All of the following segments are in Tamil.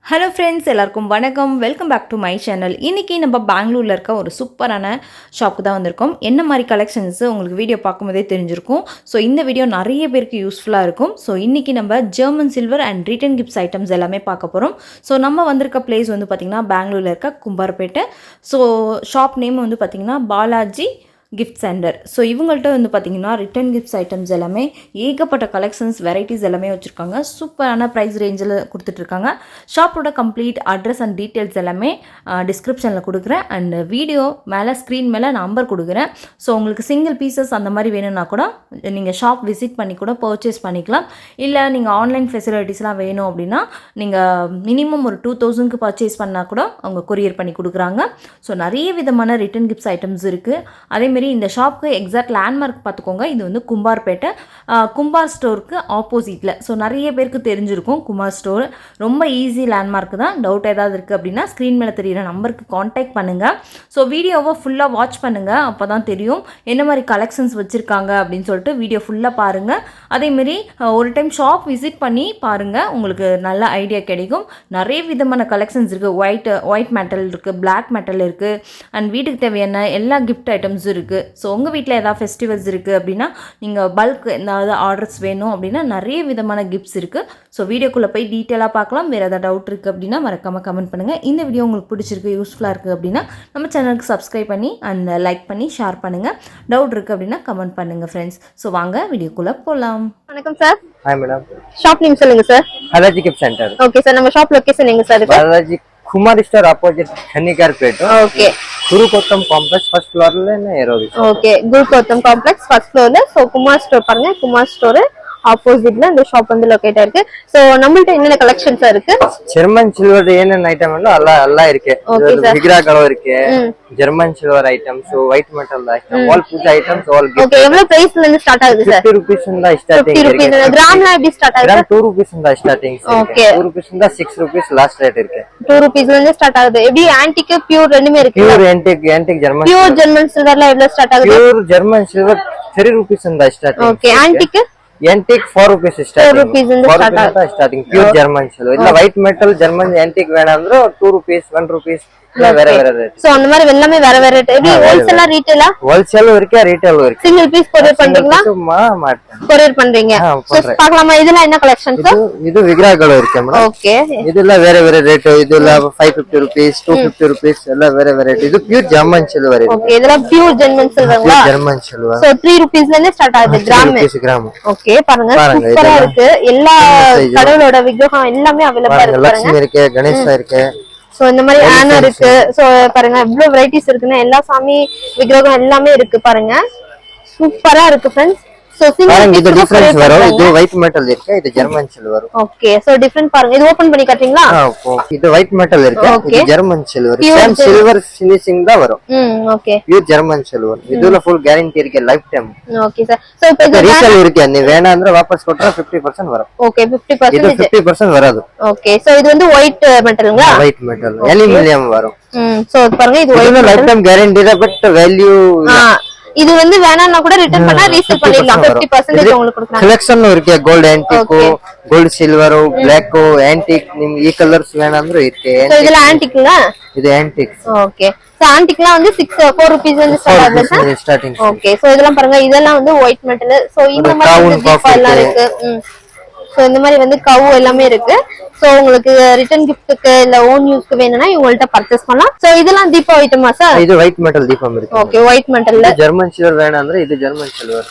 ஹலோ ஃப்ரெண்ட்ஸ், எல்லாருக்கும் வணக்கம். Welcome back to my channel. இன்றைக்கி நம்ம பெங்களூரில் இருக்க ஒரு சூப்பரான ஷாப்புக்கு தான் வந்திருக்கோம். என்ன மாதிரி கலெக்ஷன்ஸு உங்களுக்கு வீடியோ பார்க்கும்போதே தெரிஞ்சிருக்கும். ஸோ இந்த வீடியோ நிறைய பேருக்கு யூஸ்ஃபுல்லாக இருக்கும். ஸோ இன்றைக்கி நம்ம German silver and return gifts items எல்லாமே பார்க்க போகிறோம். ஸோ நம்ம வந்திருக்க பிளேஸ் வந்து பார்த்திங்கன்னா பெங்களூரில் இருக்க கும்பார்பேட்டை. ஸோ ஷாப் நேம் வந்து பார்த்திங்கன்னா பாலாஜி கிஃப்ட் சென்டர். ஸோ இவங்கள்ட்ட வந்து பார்த்திங்கன்னா ரிட்டன் கிஃப்ட்ஸ் ஐட்டம்ஸ் எல்லாமே ஏகப்பட்ட கலெக்ஷன்ஸ் வெரைட்டிஸ் எல்லாமே வச்சுருக்காங்க. சூப்பரான ப்ரைஸ் ரேஞ்சில் கொடுத்துட்ருக்காங்க. ஷாப்போட கம்ப்ளீட் அட்ரஸ் அண்ட் டீட்டெயில்ஸ் எல்லாமே டிஸ்கிரிப்ஷனில் கொடுக்குறேன். அண்ட் வீடியோ மேலே ஸ்க்ரீன் மேலே நம்பர் கொடுக்குறேன். ஸோ உங்களுக்கு சிங்கிள் பீசஸ் அந்த மாதிரி வேணும்னா கூட நீங்கள் ஷாப் விசிட் பண்ணி கூட பர்ச்சேஸ் பண்ணிக்கலாம். இல்லை நீங்கள் ஆன்லைன் ஃபெசிலிட்டிஸ்லாம் வேணும் அப்படின்னா நீங்கள் மினிமம் ஒரு 2000க்கு பர்ச்சேஸ் பண்ணால் கூட அவங்க கொரியர் பண்ணி கொடுக்குறாங்க. ஸோ நிறைய விதமான ரிட்டன் கிஃப்ட்ஸ் ஐட்டம்ஸ் இருக்குது. அதேமாரி இந்த ஷாப்புக்கு எக்ஸாக்ட் லேண்ட்மார்க் பார்த்துக்கோங்க. இது வந்து கும்பார்பேட்டை, கும்பார் ஸ்டோருக்கு ஆப்போசிட்டில். ஸோ நிறைய பேருக்கு தெரிஞ்சிருக்கும் கும்பார் ஸ்டோர். ரொம்ப ஈஸி லேண்ட்மார்க் தான். டவுட் ஏதாவது இருக்குது அப்படின்னா ஸ்க்ரீன் மேலே தெரிகிற நம்பருக்கு காண்டாக்ட் பண்ணுங்கள். ஸோ வீடியோவை ஃபுல்லாக வாட்ச் பண்ணுங்கள். அப்போ தான் தெரியும் என்ன மாதிரி கலெக்ஷன்ஸ் வச்சுருக்காங்க அப்படின்னு சொல்லிட்டு வீடியோ ஃபுல்லாக பாருங்கள். அதேமாரி ஒரு டைம் ஷாப் விசிட் பண்ணி பாருங்கள், உங்களுக்கு நல்ல ஐடியா கிடைக்கும். நிறைய விதமான கலெக்ஷன்ஸ் இருக்குது. ஒயிட் மெட்டல் இருக்குது, பிளாக் மெட்டல் இருக்குது, அண்ட் வீட்டுக்கு தேவையான எல்லா கிஃப்ட் ஐட்டம்ஸும் இருக்குது. ஸோ உங்கள் வீட்டில் ஏதாவது ஃபெஸ்டிவல்ஸ் இருக்குது அப்படின்னா நீங்கள் பல்க் ஏதாவது ஆர்டர்ஸ் வேணும் அப்படின்னா நிறைய விதமான கிஃப்ட்ஸ் இருக்குது. ஸோ வீடியோக்குள்ளே போய் டீட்டெயிலாக பார்க்கலாம். வேறு ஏதாவது டவுட் இருக்குது அப்படின்னா மறக்காமல் கமெண்ட் பண்ணுங்கள். இந்த வீடியோ உங்களுக்கு பிடிச்சிருக்கு, யூஸ்ஃபுல்லாக இருக்குது அப்படின்னா நம்ம சேனலுக்கு சப்ஸ்கிரைப் பண்ணி அண்ட் லைக் பண்ணி ஷேர் பண்ணுங்கள். டவுட் இருக்குது அப்படின்னா கமெண்ட் பண்ணுங்கள் ஃப்ரெண்ட்ஸ். ஸோ வாங்க வீடியோக்குள்ளே போகலாம். வணக்கம் sir. Hi madam. Shop name சொல்லுங்க sir. Balaji gift centre. Okay sir. நம்ம ஷாப் லொகேஷன் எங்க சார் இருக்கு? பாலாஜி குமார் ஸ்டோர் ஆப்போசிட் கன்னிகார்பேட். ஓகே. குருகோத்தம் காம்ப்ளெக்ஸ் ஃபர்ஸ்ட் ஃப்ளோர்ல ஏரோவி. ஓகே. குருகோத்தம் காம்ப்ளெக்ஸ் ஃபர்ஸ்ட் ஃப்ளோர்ல. சோ குமார் ஸ்டோர் பாருங்க. குமார் ஸ்டோர் ஆப்போசிட்ல இந்த ஷாப் வந்து லொகேட் ஆயிருக்கு. சோ நம்மள்ட்ட என்னென்ன கலெக்ஷன்ஸ் இருக்கு? ஜெர்மன் சில்வர் ஏனென்ன ஐட்டம் எல்லாம் இருக்கு. விக்ரா கலர் இருக்கு. German silver items, white metal item, all puja items all. Okay. எவ்வளவு பிரைஸ்ல இருந்து ஸ்டார்ட் ஆகுது சார்? 50 ரூபீஸ் தான் ஸ்டார்டிங். 50 ரூபீஸ். கிராம்ல எப்படி ஸ்டார்ட் ஆகுது? கிராம் 2 ரூபீஸ் தான் ஸ்டார்டிங். ஓகே. 2 ரூபீஸ் தான் 6 ரூபீஸ் லாஸ்ட் ரேட் இருக்கு. 2 ரூபீஸ்ல இருந்து ஸ்டார்ட் ஆகுது. எப்படி ஆன்டிக் பியூர் ரெண்டுமே இருக்கு? Pure antique German. Pure German சில்வர்ல எவ்வளவு ஸ்டார்ட் ஆகுது? பியூர் ஜெர்மன் சில்வர் 3 ரூபீஸ் தான் starting. Okay. Antique antique 4 rupees starting. 4 rupees in the starting pure German silver. illa white metal German antique venandro 2 rupees 1 rupees வேற ரேட். சோ அந்த மாதிரி எல்லாமே வேற வேற ரேட். எப்படி ஹோல்சேலா ரீட்டெயிலா? ஹோல்சேல் இருக்கு, ரீட்டெயில் இருக்கு. சிங்கிள் பீஸ் கொரியர் பண்றீங்களா? கொரியர் பண்றீங்க. சோ பார்க்கலாமா இதெல்லாம் என்ன கலெக்ஷன் சார்? இது விக்ரா கலர் இருக்கு மேடம். ஓகே. இதெல்லாம் வேற வேற ரேட். இதெல்லாம் 550 rupees 250 rupees எல்லாம் வேற வேற ரேட். இது பியூர் ஜெர்மன் சில்வர். ஓகே. இதெல்லாம் பியூர் ஜெர்மன் சில்வர்ங்களா? German silver. சோ 3 ரூபீஸ்ல இருந்து ஸ்டார்ட் ஆகுது கிராம். ஓகே. பாருங்க சூப்பரா இருக்கு. எல்லா கடவுளோட விக்கிரகம் எல்லாமே அவேலபிளா இருக்கு. லட்சுமி இருக்கு, கணேசா இருக்கு. சோ இந்த மாதிரி ஆனா இருக்கு. சோ பாருங்க இவ்ளோ வெரைட்டிஸ் இருக்குன்னா எல்லா சாமி விக்கிரகம் எல்லாமே இருக்கு பாருங்க. சூப்பரா இருக்கு फ्रेंड्स. சோ பாருங்க இது டிஃபரன்ஸ் வரும். இது ஒயிட் மெட்டல் இருக்கு, இது German silver. Okay. So different பாருங்க. இது ஓபன் பண்ணி காட்டுறீங்களா? இது ஒயிட் மெட்டல் இருக்கு, இது German silver. Same silver finishing தான் வரும். ஓகே. Pure German silver. இதுல ফুল கேரண்டி இருக்கு life time. Okay sir. So இப்போ இது ரீசேல் இருக்கு. நீ வேணா ಅಂದ್ರೆ வாபஸ் கொட்றா 50% வரும். ஓகே. 50% இது 50% வராது. ஓகே. சோ இது வந்து ஒயிட் மெட்டல்ங்களா? ஒயிட் மெட்டல் அலுமினியம் வரும். சோ பாருங்க இது ஒயிட் லைஃப் டைம் கேரண்டி தான். பட் வேல்யூ இது வந்து வேணாம்னா கூட ரிட்டர்ன் பண்ணா ரீசேல் பண்ணிடலாம். 50% உங்களுக்கு கொடுக்கலாம். கலெக்ஷன் இருக்கு. Gold antique, gold silver, black antique. ನಿಮಗೆ ಈ ಕಲರ್ಸ್ வேணா ಅಂದ್ರೆ ಇರುತ್ತೆ. சோ ಇದೆಲ್ಲ ಆಂಟಿಕ್ங்களா? இது ஆன்டிக். ஓகே. சோ ஆன்டிக்லாம் வந்து 4 ரூபீஸ் வந்து ஸ்டார்ட் ஆகுது ஸ்டார்டிங். ஓகே. சோ இதெல்லாம் பாருங்க. இதெல்லாம் வந்து ஒயிட் மெட்டல். சோ இந்த மாதிரி எல்லாம் இருக்கு. சோ இந்த மாதிரி வந்து கவு எல்லாமே இருக்கு. சோ உங்களுக்கு ரிட்டர்ன் கிஃப்ட்க்கு இல்ல ஓன் யூஸ்க்கு வேணும்னா இவங்கள்ட்ட பர்ச்சேஸ் பண்ணலாம். சோ இதெல்லாம் தீபா ஐட்டமா சார்? இது ஒயிட் மெட்டல் தீபம் இருக்கு. ஓகே. ஒயிட் மெட்டல்ல ஜெர்மன் சில்வர் வேணா ಅಂದ್ರೆ இது ஜெர்மன் சில்வர்.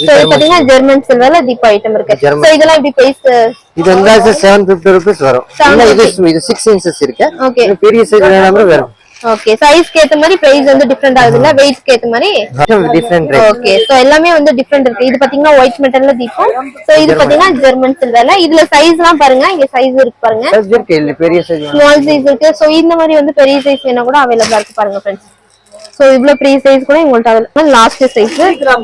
சோ இது பாத்தீங்கன்னா ஜெர்மன் சில்வர்ல தீபா ஐட்டம் இருக்கு. சோ இதெல்லாம் எப்படி பிரைஸ்? இது வந்து 750 rupees வரும். இது 6 inches இருக்கு. ஓகே. பெரிய சைஸ் வேணா ಅಂದ್ರೆ வரும். ஓகே. சைஸ் கேத்த மாதிரி பிரைஸ் வந்து டிஃபரண்ட் ஆகுதுல, வெயிட் கேத்த மாதிரி டிஃபரண்ட் ரேட். ஓகே. சோ எல்லாமே வந்து டிஃபரண்ட் இருக்கு. இது பாத்தீங்கன்னா ஒயிட் மெட்டல்ல தீபம். சோ இது பாத்தீங்கன்னா ஜெர்மன் சில்வர்ல. இதுல சைஸ்லாம் பாருங்க. இங்க சைஸ் இருக்கு பாருங்க. சைஸ் இருக்கு. இல்ல பெரிய சைஸ், ஸ்மால் சைஸ் இருக்கு. சோ இந்த மாதிரி வந்து பெரிய சைஸ் வேணா கூட அவேலபிளா இருக்கு பாருங்க फ्रेंड्स. சோ இவ்வளவு பெரிய சைஸ் கூட உங்கள்ட்ட அவைலபிள். லாஸ்ட் சைஸ்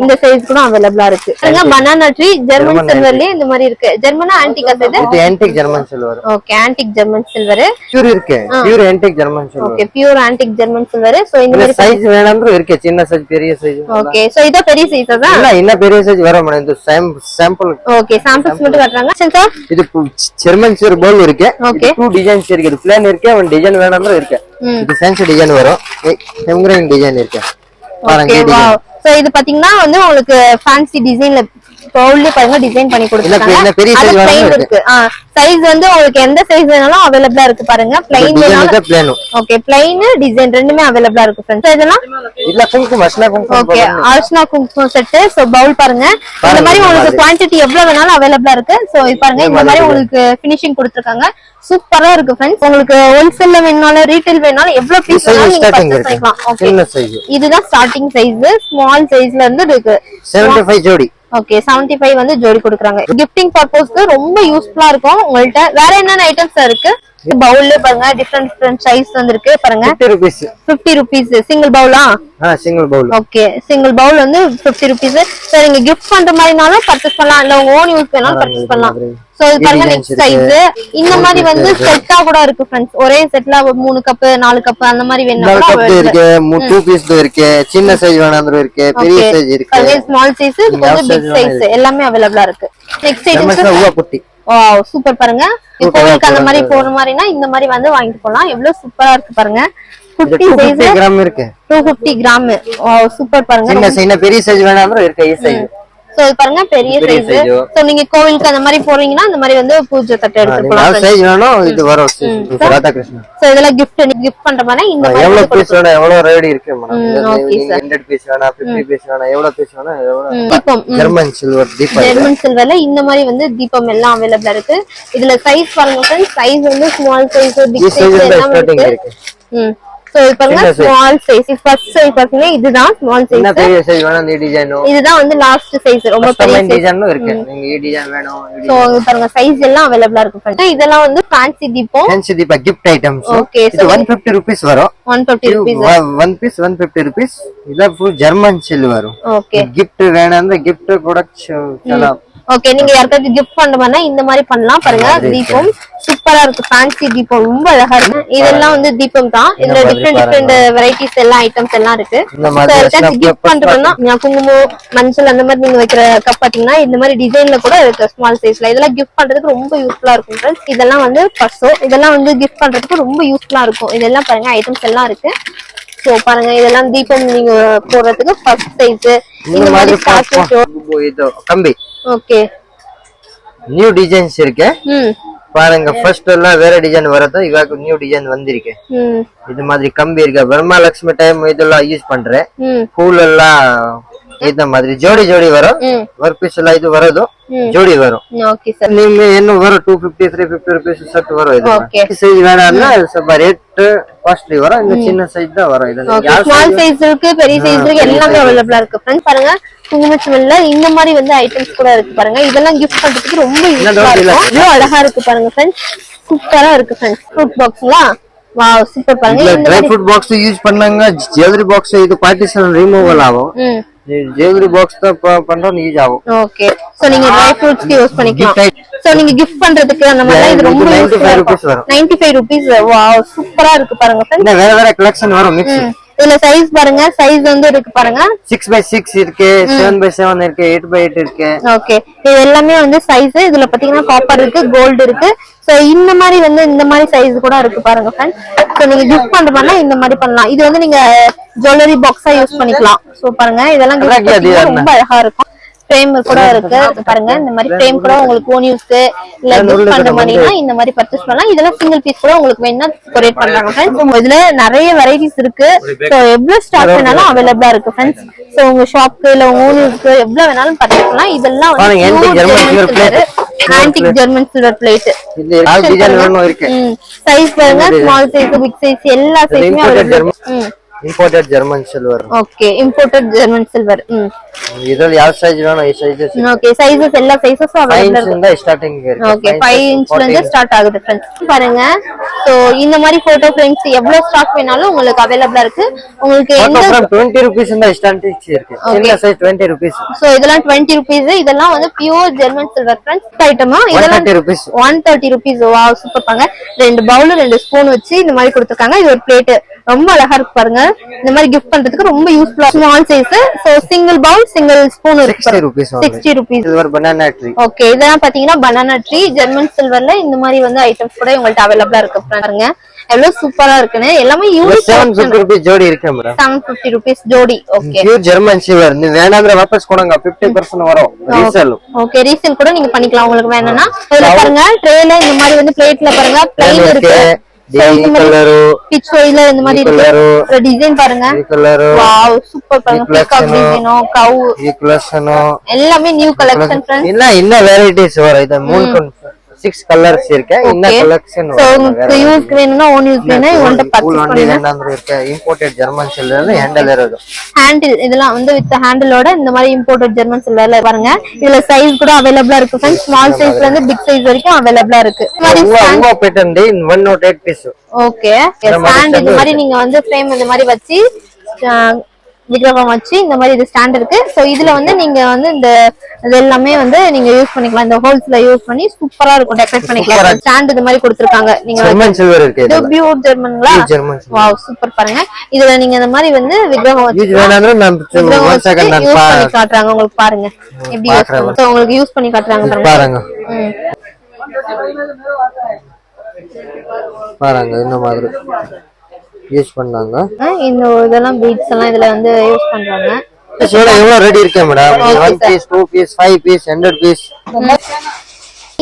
இந்த சைஸ் கூட அவைலபிளா இருக்கு. பனானா ட்ரீ ஜெர்மன் சில்வர்லயே இந்த மாதிரி இருக்கு. ஜெர்மனா ஆன்டிகா இது antique German silver. Okay antique German silver pure இருக்கு. Pure antique German silver. Okay pure antique German silver. So இந்த மாதிரி சைஸ் வேணும்னு இருக்கு. சின்ன சைஸ் பெரிய சைஸ். ஓகே சோ இத பெரிய சைஸ் தான். இல்ல இன்ன பெரிய சைஸ் வர மாட்டேங்குது. இந்த சாம்பிள். ஓகே சாம்பிள்ஸ் மட்டும் காட்டுறாங்க. சரி இது ஜெர்மன் சில்வர் பவுல் இருக்கு. இது 2 டிசைன்ஸ் இருக்கு. இது பிளான் இருக்கு. ஒரு டிசைன் வேணும்னா இருக்கு. இது ஃபேன்சி டிசைன் வரும். எம்கிரேவிங் டிசைன் இருக்கு. பாருங்க இது. சோ இது பாத்தீங்கன்னா வந்து உங்களுக்கு ஃபேன்சி டிசைன்ல பவுல்ல பாருங்க டிசைன் பண்ணி கொடுத்திருக்காங்க. பெரிய சைஸ் இருக்கு. சைஸ் வந்து உங்களுக்கு எந்த சைஸ் வேணாலும் அவேலபிளா இருக்கு பாருங்க. ப்ளைன் வேணாலும் ஓகே ப்ளைன் டிசைன் ரெண்டுமே அவேலபிளா இருக்கு फ्रेंड्स. இதெல்லாம் இல்ல குங்குமம் அர்ச்சனா குங்குமம். ஓகே அர்ச்சனா குங்குமம் செட். சோ பவுல் பாருங்க. இந்த மாதிரி உங்களுக்கு குவாண்டிட்டி எவ்வளவு வேணாலும் அவேலபிளா இருக்கு. சோ இது பாருங்க இந்த மாதிரி உங்களுக்கு ஃபினிஷிங் கொடுத்திருக்காங்க. சூப்பரா இருக்கு फ्रेंड्स. உங்களுக்கு ஹோல்சேல்ல வேணாலும் ரீட்டைல் வேணாலும் எவ்வளவு பீஸ் வேணாலும் நீங்க பர்ச்சேஸ் பண்ணிக்கலாம். ஓகே சின்ன சைஸ் இதுதான் ஸ்டார்டிங் சைஸ். ஸ்மால் சைஸ்ல இருந்து இருக்கு. 75 ஜோடி. ஓகே 75 வந்து ஜோடி கொடுக்குறாங்க. கிஃப்டிங் பர்பஸ்க்கு ரொம்ப யூஸ்ஃபுல்லா இருக்கும். உங்கள்ட்ட வேற என்னென்ன ஐட்டம்ஸ் இருக்கு? பவுல்ல பாருங்க டிஃபரண்ட் சைஸ் வந்திருக்கு பாருங்க. 50 rupees சிங்கிள் பவுலா? Single bowl. Okay single bowl வந்து 50 rupees. சரி நீங்க gift பண்ற மாதிரினாலும் பர்ச்சேஸ் பண்ணலாம். இல்ல உங்க ஓன் யூஸ் வேணாலும் பர்ச்சேஸ் பண்ணலாம். சோ இது பாருங்க நெக்ஸ்ட் சைஸ். இந்த மாதிரி வந்து செட்டா கூட இருக்கு फ्रेंड्स. ஒரே செட்ல 3 கப் 4 கப் அந்த மாதிரி வேணும்னா இருக்கு. 2 பீஸ் இருக்கு. சின்ன சைஸ் வேணாலும் இருக்கு. பெரிய சைஸ் இருக்கு. அது ஸ்மால் சைஸ் இது கொஞ்சம் பிக் சைஸ் எல்லாமே அவேலபிளா இருக்கு. நெக்ஸ்ட் ஐட்டம் ஊவா புட்டி. வாவ் சூப்பர் பாருங்க. கோவிலுக்கு அந்த மாதிரி போற மாதிரினா இந்த மாதிரி வந்து வாங்கிட்டு போலாம். எவ்வளவு சூப்பரா இருக்கு பாருங்க. 50 சைஸ் 250 கிராம் இருக்கு. 250 கிராம். வாவ் சூப்பர் பாருங்க. சின்ன பெரிய சைஸ் வேணாலும் இருக்கு. ಈ சைஸ். சோ இது பாருங்க பெரிய சைஸ். சோ நீங்க கோவிலுக்கு அந்த மாதிரி போறீங்கன்னா அந்த மாதிரி வந்து பூஜை தட்டை எடுத்துக்கலாம். சைஸ் வேணும் இது வரும். ராதா கிருஷ்ணன். சோ இதெல்லாம் gift பண்ற மாதிரி இந்த மாதிரி எவ்வளவு பீஸ் வேணும் எவ்வளவு ரெடி இருக்கு மேடம். 100 பீஸ் வேணும் 50 பீஸ் வேணும் எவ்வளவு பீஸ் வேணும் எவ்வளவு. தீபம் ஜெர்மன் சில்வர் தீபம். ஜெர்மன் சில்வர்ல இந்த மாதிரி வந்து தீபம் எல்லாம் அவேலபிளா இருக்கு. இதுல சைஸ் பாருங்க फ्रेंड्स. சைஸ் வந்து ஸ்மால் சைஸ் பிக் சைஸ் எல்லாம் இருக்கு. சோ இது பாருங்க ஸ்மால் சைஸ். ஃபர்ஸ்ட் சைஸ் பாத்தீங்கன்னா இதுதான் ஸ்மால் சைஸ். என்ன பெரிய சைஸ் வேணும் இந்த டிசைன். இதுதான் வந்து லாஸ்ட் சைஸ். ரொம்ப பெரிய டிசைனும் இருக்கு. நீங்க இந்த டிசைன் வேணும். சோ இது பாருங்க சைஸ் எல்லாம் அவேலபிளா இருக்கு फ्रेंड्स. இதெல்லாம் வந்து ஃபேன்சி தீபம். ஃபேன்சி தீபம் gift items. ஓகே இது 150 rupees வரும். 150 rupees. one piece 150 rupees. இது full German silver. Okay gift வேணும்னா gift ப்ராடக்ட் चला. ஓகே நீங்க யாருக்காவது gift பண்ணணும்னா இந்த மாதிரி பண்ணலாம் பாருங்க. தீபம் சூப்பரா இருக்கு. ஃபேன்சி தீபம் ரொம்ப அழகா இருக்கு. இதெல்லாம் வந்து தீபம் தான். இதுல டிஃபரண்ட் வெரைட்டிஸ் எல்லாம் ஐட்டம்ஸ் எல்லாம் இருக்கு. கிஃப்ட் பண்றதுன்னா குங்குமம் மஞ்சள் அந்த மாதிரி நீங்க வைக்கிற கப் பாத்தீங்கன்னா இந்த மாதிரி டிசைன்ல கூட இருக்கு ஸ்மால் சைஸ்ல. இதெல்லாம் கிஃப்ட் பண்றதுக்கு ரொம்ப யூஸ்ஃபுல்லா இருக்கும் फ्रेंड्स. இதெல்லாம் வந்து பர்ஸோ இதெல்லாம் வந்து கிஃப்ட் பண்றதுக்கு ரொம்ப யூஸ்ஃபுல்லா இருக்கும். இதெல்லாம் பாருங்க ஐட்டம்ஸ் எல்லாம் இருக்கு. சோ பாருங்க இதெல்லாம் தீபம் நீங்க போடுறதுக்கு ஃபர்ஸ்ட் சைஸ் இந்த மாதிரி இது கம்பி. ஓகே நியூ டிசைன்ஸ் இருக்கு பாருங்க. ஃபர்ஸ்ட் எல்லாம் வேற டிசைன் வரது. இವಾಗ நியூ டிசைன் வந்திருக்கு. இது மாதிரி கம்பி இருக்கு. வரமலட்சுமி டைம் இதெல்லாம் யூஸ் பண்றேன். பூல் எல்லாம் இந்த மாதிரி ஜோடி ஜோடி வரும். ஒரு பீஸ் எல்லாம் இது வரது ஜோடி வரும். ஓகே சார் நீங்க என்ன வரும் 250 350 rupees செட் வரும். இது சைஸ் வேணாம்னா ಸ್ವಲ್ಪ ரேட் காஸ்ட்லி வரும். இந்த சின்ன சைஸ் தான் வரும். இது ஸ்மால் சைஸ் இருக்கு பெரிய சைஸ் இருக்கு எல்லாமே அவேலபிளா இருக்கு फ्रेंड्स. பாருங்க குங்குமச்சிமல்ல இந்த மாதிரி வந்து ஐட்டம்ஸ் கூட இருக்கு பாருங்க. இதெல்லாம் gift பண்றதுக்கு ரொம்ப யூஸ்ஃபுல்லா இருக்கும். ரொம்ப அழகா இருக்கு பாருங்க फ्रेंड्स. சூப்பரா இருக்கு फ्रेंड्स. ஃப்ரூட் பாக்ஸ்ங்களா வாவ் சூப்பர் பாருங்க. இந்த ட்ரை ஃப்ரூட் பாக்ஸ் யூஸ் பண்ணாங்க. ஜுவல்லரி பாக்ஸ் இது பார்ட்டிஷன் ரிமூவல் ஆகும். ஜுவல்லரி பாக்ஸ் தான் பண்றோம் யூஸ் ஆகும். ஓகே சோ நீங்க ட்ரை ஃப்ரூட்ஸ்க்கு யூஸ் பண்ணிக்கலாம். சோ நீங்க gift பண்றதுக்கு அந்த மாதிரி இது ரொம்ப 95 rupees வரும். 95 rupees. வாவ் சூப்பரா இருக்கு பாருங்க फ्रेंड्स. இந்த வேற வேற கலெக்ஷன் வரும் மிக்ஸ். இதுல சைஸ் பாருங்க. சைஸ் வந்து இருக்கு பாருங்க. 6x6 இருக்கு 7x7 இருக்கு 8x8 இருக்கு. ஓகே இது எல்லாமே வந்து சைஸ். இதுல பாத்தீங்கன்னா காப்பர் இருக்கு கோல்ட் இருக்கு. சோ இந்த மாதிரி வந்து இந்த மாதிரி சைஸ் கூட இருக்கு பாருங்க फ्रेंड्स. சோ நீங்க gift பண்றதுனா இந்த மாதிரி பண்ணலாம். இது வந்து நீங்க ஜுவல்லரி பாக்ஸா யூஸ் பண்ணிக்கலாம். சோ பாருங்க இதெல்லாம் ரொம்ப அழகா இருக்கும். ஃப்ரேம் கூட இருக்கு பாருங்க. இந்த மாதிரி ஃப்ரேம் கூட உங்களுக்கு ஓன் யூஸ்க்கு இல்ல gift பண்ற மாதிரினா இந்த மாதிரி பர்ச்சேஸ் பண்ணலாம். இதெல்லாம் சிங்கிள் பீஸ் கூட உங்களுக்கு வேணும்னா கொரியர் பண்றாங்க फ्रेंड्स. இதுல நிறைய வெரைட்டிஸ் இருக்கு. சோ எவ்வளவு ஸ்டாக் வேணாலும் அவேலபிளா இருக்கு फ्रेंड्स. சோ உங்க ஷாப்க்கு இல்ல உங்க ஓன் யூஸ்க்கு எவ்வளவு வேணாலும் பர்ச்சேஸ் பண்ணலாம். இதெல்லாம் வந்து ஆன்டிக் ஜெர்மன் சில்வர் பிளேட். இது ஆல் டிசைன் வேணும் இருக்கு. சைஸ் பாருங்க ஸ்மால் சைஸ் பிக் சைஸ் எல்லா சைஸுமே available. imported German silver. Okay, imported German silver. ಇದರಲ್ಲಿ ಯಾವ ಸೈಜ್ வேணும் ಈ ಸೈಜಸ್. Okay, sizes எல்லா sizes available இருக்கு. 5 ಇಂದ ಸ್ಟಾರ್ಟಿಂಗ್ இருக்கு. Okay, 5 inch ல இருந்து ஸ்டார்ட் ஆகுது फ्रेंड्स. பாருங்க சோ இந்த மாதிரி போட்டோ ஃப்ரேம்ஸ் எவ்வளவு ஸ்டாக் வேணாலும் உங்களுக்கு அவைலபிளா இருக்கு. உங்களுக்கு எந்த 20 rupees இந்த ஸ்டாண்டிச் இருக்கு. சின்ன சைஸ் 20 rupees. சோ இதெல்லாம் 20 rupees. இதெல்லாம் வந்து பியூர் ஜெர்மன் சில்வர் ஃப்ரெண்ட்ஸ் ஐட்டமா. இதெல்லாம் 130 rupees. வாவ் சூப்பர் பாங்க. 2 பவுல் 2 ஸ்பூன் வச்சு இந்த மாதிரி கொடுத்திருக்காங்க. இது ஒரு பிளேட் ரொம்ப அழகா இருக்கு பாருங்க. இந்த மாதிரி கிஃப்ட் பண்றதுக்கு ரொம்ப யூஸ்ஃபுல்லா. Small size. So single bowl single spoon இருக்கு. 60 rupees. Silver banana tree. Okay இதெல்லாம் பாத்தீங்கன்னா பனானா ட்ரீ ஜெர்மன் சில்வர்ல இந்த மாதிரி வந்து ஐட்டம்ஸ் கூட உங்கள்ட்ட அவைலபிளா இருக்கு பாருங்க. எவ்வளவு சூப்பரா இருக்குன்னு. எல்லாமே யூனிக். 750 rupees ஜோடி இருக்கு மேடம். 750 rupees ஜோடி. Okay pure German silver. நீ வேணாம்னா வாபஸ் கொடுங்க. 50% வரும் ரீசேல். ஓகே ரீசேல் கூட நீங்க பண்ணிக்கலாம் உங்களுக்கு வேணும்னா. இதுல பாருங்க ட்ரேல இந்த மாதிரி வந்து பிளேட்ல பாருங்க ப்ளைன் இருக்கு. பிச் ஒயில இந்த மாதிரி இருக்கு. டிசைன் பாருங்க. வாவ் சூப்பர் பாருங்க. பீகாக் டிசைனோ கவ் எல்லாமே நியூ கலெக்ஷன் फ्रेंड्स. என்ன வெரைட்டிஸ் வரும். இது 6 கலர்ஸ் இருக்கு. இந்த கலெக்ஷன் சோ உங்களுக்கு யூஸ் வேணும்னா ஓன் யூஸ் வேணா இவன்ட்ட பர்ச்சேஸ் பண்ணுங்க. இருக்கு இம்போர்ட்டட் ஜெர்மன் சில்வர்ல ஹேண்டில் இருக்கு. ஹேண்டில் இதெல்லாம் வந்து வித் ஹேண்டிலோட இந்த மாதிரி இம்போர்ட்டட் ஜெர்மன் சில்வர்ல பாருங்க. இதுல சைஸ் கூட அவேலபிளா இருக்கு फ्रेंड्स. ஸ்மால் சைஸ்ல இருந்து பிக் சைஸ் வரைக்கும் அவேலபிளா இருக்கு. உங்க பேட்டர்ன் டி 108 பீஸ். ஓகே ஸ்டாண்ட் இந்த மாதிரி நீங்க வந்து ஃப்ரேம் இந்த மாதிரி வச்சு விக்ரமம் வச்சு இந்த மாதிரி இது ஸ்டாண்ட் இருக்கு. சோ இதுல வந்து நீங்க வந்து இந்த இது எல்லாமே வந்து நீங்க யூஸ் பண்ணிக்கலாம். இந்த ஹோல்ஸ்ல யூஸ் பண்ணி சூப்பரா இருக்கும். டெக்கரேட் பண்ணிக்கலாம். ஸ்டாண்ட் இந்த மாதிரி கொடுத்திருக்காங்க. நீங்க ஜெர்மன் சில்வர் இருக்கு. இது பியூர் ஜெர்மன்ங்களா? வாவ் சூப்பர் பாருங்க. இதுல நீங்க இந்த மாதிரி வந்து விக்ரமம் வச்சு யூஸ் பண்ணி காட்டுறாங்க உங்களுக்கு பாருங்க. எப்படி யூஸ் பண்ணுங்க. சோ உங்களுக்கு யூஸ் பண்ணி காட்டுறாங்க பாருங்க. பாருங்க இந்த மாதிரி யூஸ் பண்ணாங்க. இந்த இதெல்லாம் பீட்ஸ் எல்லாம் இதுல வந்து யூஸ் பண்றாங்க. எவ்வளவு ரெடி இருக்கு madam? 1 piece 2 piece 5 piece 100 piece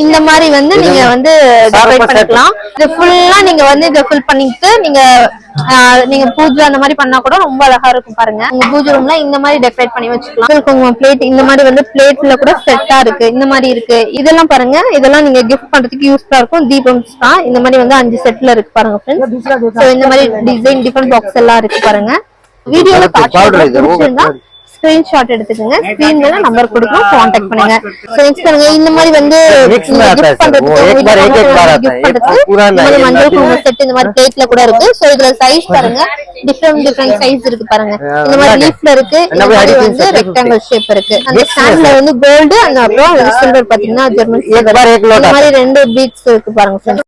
இந்த மாதிரி வந்து நீங்க வந்து டெக்கரேட் பண்ணிக்கலாம். இது ஃபுல்லா நீங்க வந்து இத ஃபில் பண்ணிட்டு நீங்க பூஜை அந்த மாதிரி பண்ணா கூட ரொம்ப அழகா இருக்கும் பாருங்க. உங்க பூஜை ரூம்ல இந்த மாதிரி டெக்கரேட் பண்ணி வச்சுக்கலாம். உங்க பிளேட் இந்த மாதிரி வந்து பிளேட்ல கூட செட்டா இருக்கு. இந்த மாதிரி இருக்கு. இதெல்லாம் பாருங்க. இதெல்லாம் நீங்க கிஃப்ட் பண்றதுக்கு யூஸ்ஃபுல்லா இருக்கும். தீபம்ஸ் தான் இந்த மாதிரி வந்து 5 செட்ல இருக்கு பாருங்க फ्रेंड्स. சோ இந்த மாதிரி டிசைன் டிஃபரண்ட் பாக்ஸ் எல்லாம் இருக்கு பாருங்க. வீடியோல காட்டுறேன். ஸ்கிரீன்ஷாட் எடுத்துக்கங்க. ஸ்கிரீன்ல நம்பர் கொடுக்கிறோம். कांटेक्ट பண்ணுங்க. சோ நெக்ஸ்ட் பாருங்க இந்த மாதிரி வந்து கிஃப்ட் பண்றதுக்கு மஞ்சள் குங்குமம் செட் இந்த மாதிரி பிளேட்ல கூட இருக்கு. சோ இதுல சைஸ் பாருங்க. டிஃபரண்ட் சைஸ் இருக்கு பாருங்க. இந்த மாதிரி லீஃப்ல இருக்கு. இந்த மாதிரி வந்து ரெக்டாங்கிள் ஷேப் இருக்கு. அந்த ஸ்டாண்ட்ல வந்து கோல்ட் அந்த அப்புறம் சில்வர் பாத்தீங்கன்னா ஜெர்மன் சில்வர். இந்த மாதிரி 2 பீட்ஸ் இருக்கு பாருங்க फ्रेंड्स.